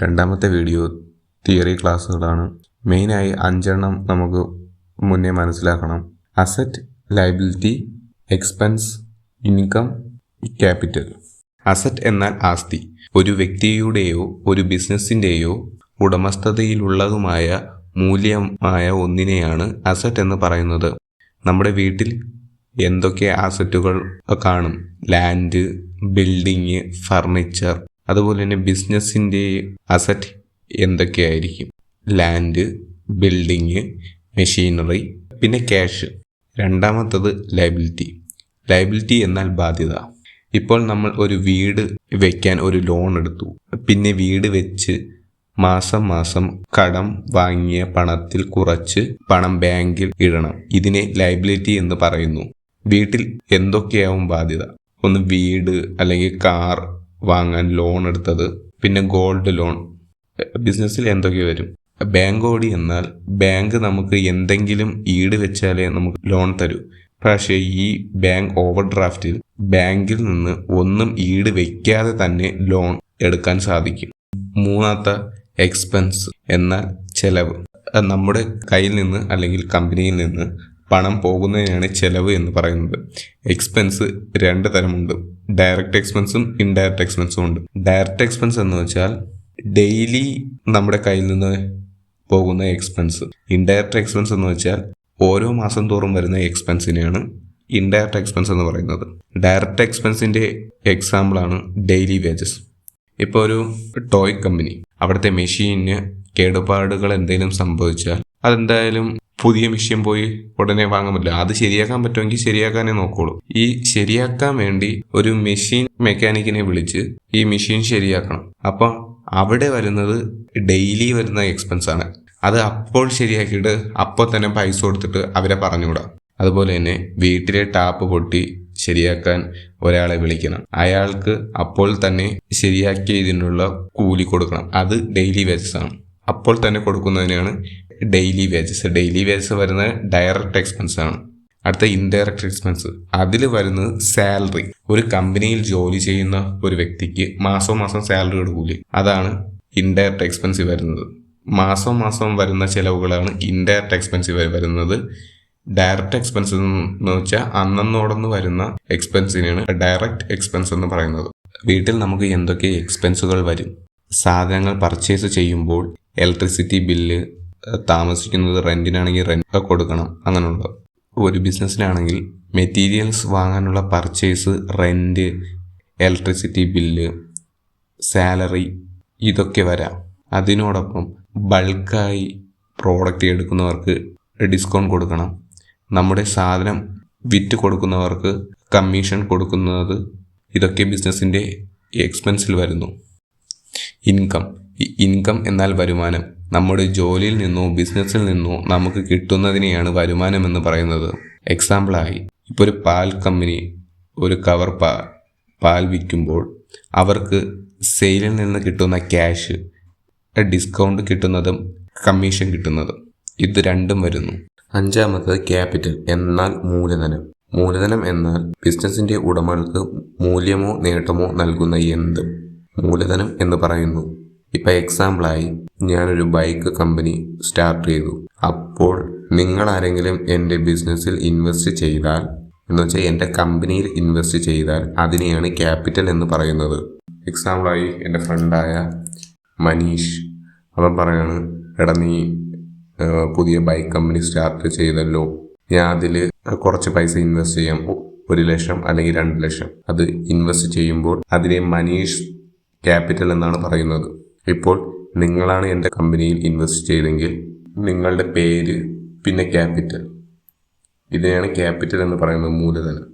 രണ്ടാമത്തെ video theory ക്ലാസ്സുകളാണ്. മെയിനായി 5 നമുക്ക് മുന്നേ മനസ്സിലാക്കണം. Asset, liability, expense, income, capital. Asset എന്നാൽ ആസ്തി. ഒരു വ്യക്തിയുടെയോ ഒരു ബിസിനസ്സിൻ്റെയോ ഉടമസ്ഥതയിലുള്ളതുമായ മൂല്യമായ ഒന്നിനെയാണ് അസറ്റ് എന്ന് പറയുന്നത്. നമ്മുടെ വീട്ടിൽ എന്തൊക്കെ അസറ്റുകൾ കാണും? Land, building, furniture. അതുപോലെ തന്നെ ബിസിനസ്സിൻ്റെ അസറ്റ് എന്തൊക്കെയായിരിക്കും? ലാൻഡ്, ബിൽഡിങ്, മെഷീനറി, പിന്നെ ക്യാഷ്. രണ്ടാമത്തത് ലയബിലിറ്റി. ലയബിലിറ്റി എന്നാൽ ബാധ്യത. ഇപ്പോൾ നമ്മൾ ഒരു വീട് വയ്ക്കാൻ ഒരു ലോൺ എടുത്തു. പിന്നെ വീട് വെച്ച് മാസം മാസം കടം വാങ്ങിയ പണത്തിൽ കുറച്ച് പണം ബാങ്കിൽ ഇടണം. ഇതിനെ ലയബിലിറ്റി എന്ന് പറയുന്നു. വീട്ടിൽ എന്തൊക്കെയാവും ബാധ്യത? ഒന്ന് വീട് അല്ലെങ്കിൽ കാർ വാങ്ങാൻ ലോൺ എടുത്തത്, പിന്നെ ഗോൾഡ് ലോൺ. ബിസിനസ്സിൽ എന്തൊക്കെ വരും? ബാങ്ക് ഓടി എന്നാൽ ബാങ്ക് നമുക്ക് എന്തെങ്കിലും ഈട് വെച്ചാലേ നമുക്ക് ലോൺ തരൂ. പക്ഷേ ഈ ബാങ്ക് ഓവർ ഡ്രാഫ്റ്റിൽ ബാങ്കിൽ നിന്ന് ഒന്നും ഈട് വയ്ക്കാതെ തന്നെ ലോൺ എടുക്കാൻ സാധിക്കും. മൂന്നാമത്തെ എക്സ്പെൻസ് എന്നാൽ ചെലവ്. നമ്മുടെ കയ്യിൽ നിന്ന് അല്ലെങ്കിൽ കമ്പനിയിൽ നിന്ന് പണം പോകുന്നതിനാണ് ചെലവ് എന്ന് പറയുന്നത്. എക്സ്പെൻസ് 2 തരമുണ്ട്. ഡയറക്റ്റ് എക്സ്പെൻസും ഇൻഡയറക്റ്റ് എക്സ്പെൻസും ഉണ്ട്. ഡയറക്റ്റ് എക്സ്പെൻസ് എന്ന് വെച്ചാൽ ഡെയിലി നമ്മുടെ കയ്യിൽ നിന്ന് പോകുന്ന എക്സ്പെൻസ്. ഇൻഡയറക്റ്റ് എക്സ്പെൻസ് എന്ന് വെച്ചാൽ ഓരോ മാസം തോറും വരുന്ന എക്സ്പെൻസിനെയാണ് ഇൻഡയറക്റ്റ് എക്സ്പെൻസ് എന്ന് പറയുന്നത്. ഡയറക്റ്റ് എക്സ്പെൻസിൻ്റെ എക്സാമ്പിളാണ് ഡെയിലി വേജസ്. ഇപ്പോൾ ഒരു ടോയ് കമ്പനി, അവിടുത്തെ മെഷീന് കേടുപാടുകൾ എന്തെങ്കിലും സംഭവിച്ചാൽ അതെന്തായാലും പുതിയ മെഷീൻ പോയി ഉടനെ വാങ്ങാൻ പറ്റില്ല. അത് ശരിയാക്കാൻ പറ്റുമെങ്കിൽ ശരിയാക്കാനേ നോക്കുള്ളൂ. ഈ ശരിയാക്കാൻ വേണ്ടി ഒരു മെഷീൻ മെക്കാനിക്കിനെ വിളിച്ച് ഈ മെഷീൻ ശരിയാക്കണം. അപ്പം അവിടെ വരുന്നത് ഡെയിലി വരുന്ന എക്സ്പെൻസ് ആണ്. അത് അപ്പോൾ ശരിയാക്കിയിട്ട് അപ്പോൾ തന്നെ പൈസ കൊടുത്തിട്ട് അവരെ പറഞ്ഞുവിടാം. അതുപോലെ തന്നെ വീട്ടിലെ ടാപ്പ് പൊട്ടി ശരിയാക്കാൻ ഒരാളെ വിളിക്കണം. അയാൾക്ക് അപ്പോൾ തന്നെ ശരിയാക്കിയതിനുള്ള കൂലി കൊടുക്കണം. അത് ഡെയിലി വേജസ് ആണ്. അപ്പോൾ തന്നെ കൊടുക്കുന്നതിനാണ് ഡെയിലി വേജസ്. ഡെയിലി വേജസ് വരുന്നത് ഡയറക്റ്റ് എക്സ്പെൻസ് ആണ്. അടുത്ത ഇൻഡയറക്റ്റ് എക്സ്പെൻസ്. അതിൽ വരുന്നത് സാലറി. ഒരു കമ്പനിയിൽ ജോലി ചെയ്യുന്ന ഒരു വ്യക്തിക്ക് മാസം സാലറി കൊടുക്കൂലേ, അതാണ് ഇൻഡയറക്റ്റ് എക്സ്പെൻസ് വരുന്നത്. മാസം വരുന്ന ചിലവുകളാണ് ഇൻഡയറക്റ്റ് എക്സ്പെൻസ് വരുന്നത്. ഡയറക്റ്റ് എക്സ്പെൻസ് എന്ന് വെച്ചാൽ അന്നന്നോടൊന്ന് വരുന്ന എക്സ്പെൻസിനെയാണ് ഡയറക്റ്റ് എക്സ്പെൻസ് എന്ന് പറയുന്നത്. വീട്ടിൽ നമുക്ക് എന്തൊക്കെ എക്സ്പെൻസുകൾ വരും? സാധനങ്ങൾ പർച്ചേസ് ചെയ്യുമ്പോൾ ഇലക്ട്രിസിറ്റി ബില്ല്, താമസിക്കുന്നത് റെന്റിനാണെങ്കിൽ റെന്റ് കൊടുക്കണം, അങ്ങനെയുള്ള. ഒരു ബിസിനസ്സിലാണെങ്കിൽ മെറ്റീരിയൽസ് വാങ്ങാനുള്ള purchase, rent, electricity bill, salary, ഇതൊക്കെ വരാം. അതിനോടൊപ്പം ബൾക്കായി പ്രോഡക്റ്റ് എടുക്കുന്നവർക്ക് ഡിസ്കൗണ്ട് കൊടുക്കണം. നമ്മുടെ സാധനം വിറ്റ് കൊടുക്കുന്നവർക്ക് കമ്മീഷൻ കൊടുക്കുന്നത്, ഇതൊക്കെ ബിസിനസ്സിൻ്റെ എക്സ്പെൻസിൽ വരുന്നു. ഇൻകം എന്നാൽ വരുമാനം. നമ്മുടെ ജോലിയിൽ നിന്നോ ബിസിനസ്സിൽ നിന്നോ നമുക്ക് കിട്ടുന്നതിനെയാണ് വരുമാനം എന്ന് പറയുന്നത്. എക്സാമ്പിളായി ഇപ്പോൾ ഒരു പാൽ കമ്പനി ഒരു കവർ പാൽ വിൽക്കുമ്പോൾ അവർക്ക് സെയിലിൽ നിന്ന് കിട്ടുന്ന ക്യാഷ്, ഡിസ്കൗണ്ട് കിട്ടുന്നതും കമ്മീഷൻ കിട്ടുന്നതും, ഇത് രണ്ടും വരുന്നു. അഞ്ചാമത്തത് ക്യാപിറ്റൽ എന്നാൽ മൂലധനം. മൂലധനം എന്നാൽ ബിസിനസ്സിൻ്റെ ഉടമകൾക്ക് മൂല്യമോ നേട്ടമോ നൽകുന്ന എന്ത് മൂലധനം എന്ന് പറയുന്നു. ഇപ്പം എക്സാമ്പിളായി ഞാനൊരു ബൈക്ക് കമ്പനി സ്റ്റാർട്ട് ചെയ്തു. അപ്പോൾ നിങ്ങൾ ആരെങ്കിലും എൻ്റെ ബിസിനസ്സിൽ ഇൻവെസ്റ്റ് ചെയ്താൽ, എന്ന് വെച്ചാൽ എൻ്റെ കമ്പനിയിൽ ഇൻവെസ്റ്റ് ചെയ്താൽ, അതിനെയാണ് ക്യാപിറ്റൽ എന്ന് പറയുന്നത്. എക്സാമ്പിളായി എൻ്റെ ഫ്രണ്ടായ മനീഷ്, അവൻ പറയാണ്, എടാ നീ പുതിയ ബൈക്ക് കമ്പനി സ്റ്റാർട്ട് ചെയ്തല്ലോ, ഞാൻ അതിൽ കുറച്ച് പൈസ ഇൻവെസ്റ്റ് ചെയ്യാം, 1 ലക്ഷം അല്ലെങ്കിൽ 2 ലക്ഷം. അത് ഇൻവെസ്റ്റ് ചെയ്യുമ്പോൾ അതിനെ മനീഷ് ക്യാപിറ്റൽ എന്നാണ് പറയുന്നത്. ഇപ്പോൾ നിങ്ങളാണ് എൻ്റെ കമ്പനിയിൽ ഇൻവെസ്റ്റ് ചെയ്തെങ്കിൽ നിങ്ങളുടെ പേര് പിന്നെ ക്യാപിറ്റൽ, ഇതിനെയാണ് ക്യാപിറ്റൽ എന്ന് പറയുന്നത്, മൂലധനം.